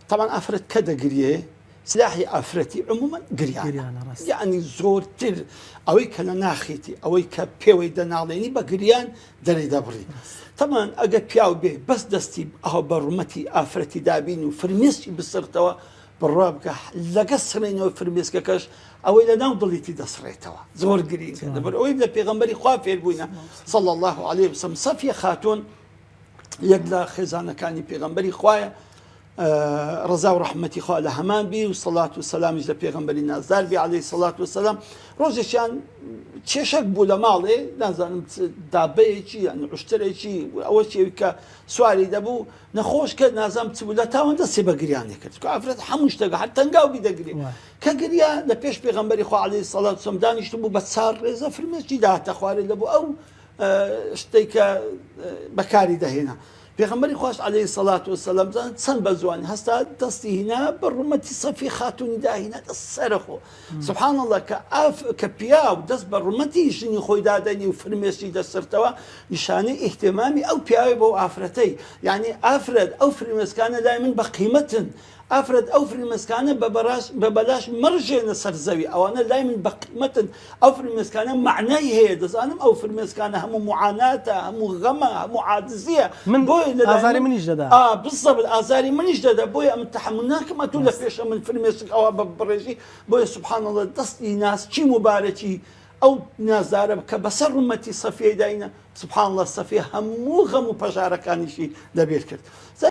طبعا ئافرەت کە دەگرێ سلاحی ئافرەتی عموما گریان یعنی زۆرتر ئەوەی کە لە ناخیتی ئەوەی کە پێوەی دەناڵێنی بە گریان دەرێ دەبڕی تەمان ئەگە پیاو بێ بەس دەستی ئەو بە ڕومەتی ئافرەتی دابین و فرمێسکی بسرتەوە بڕوا بکە لەگە سڕێنەوە فرمێسکەکەش ئەوەی لە ناو دڵیتی دەسڕێتەوە زۆر گرین دەبەر ئەوەی لە پێغەمبەری خوا فێر بووینە صلی الله عليه وسلم سەفیە خاتۆن یەک لە خێزانەکانی پێغەمبەری خوایە ڕزا و ڕەحمەتی خوا لە هەمان بی و سەڵات و سەلامیش لە پێغەمبەری نازدار بی عەلەیهی سەڵات وسەلام ڕۆژێکیان کێشەک بوو لە ماڵێ نازانم دابەیەکی یان عوشترێکی ئەوە شێوی کە سواری دەبوو نەخۆش کرد نازانم چ بوو لە تاوان دەسێ بە گریانێ کرد کە ئافرەت هەموو شتێک هەر تەنگاو بی دەگرێ کە گریا لە پێش پێغەمبەری خوا عەلەیهی سەڵات وسەلام دانیشتبوو بوو بە چار ڕێزە فرمێسکی داهاتە خوارێ لەبوو ئەو شتێک کە بەکاری دەهێنا پێغەمبەری خوش عەلەیهی سەڵات وسەلام چەند بە جوانی هەستا دەستی هینا بە ڕومەتی سەفی خاتوونی داهینا دەست سەرخۆ سوبحان الله کە پیاو دەست بە ڕومەتی ژنی خۆی دادەنی و فرمێسکی دەسرتەوە نیشانەی ئیحتیمامی ئەو پیاوی بۆ ئافرەتەی یعنی ئافرەت ئەو فرمێسکانە لای من بە قیمەتن ئافرەت ئەو فرمێسکانە بە بەلاش مەڕژێنە سەر زەوی ئەوانە لای من بە قیمەتن ئەو فرمێسکانە معنای هەیە دەزانم ئەو فرمێسکانە هەموو معاناتە هەموو غەمە هەموو عاجزیە من ئازاری منیش دەدا بالضبط ئازاری منیش دەدا بۆیە ئەم تەحمل ناکەم ئەتوو لە پێشە من فرمێسک ئەوە بە بڕێژی بۆیە سوبحان الله دەستی ناسچی مبارەکی ئەو نازدارە کە بەسەر ڕومەتی سەفیەی داینە سوبحان الله سەفیە هەموو غەم و پەژارەکانیشی لەبێر کرد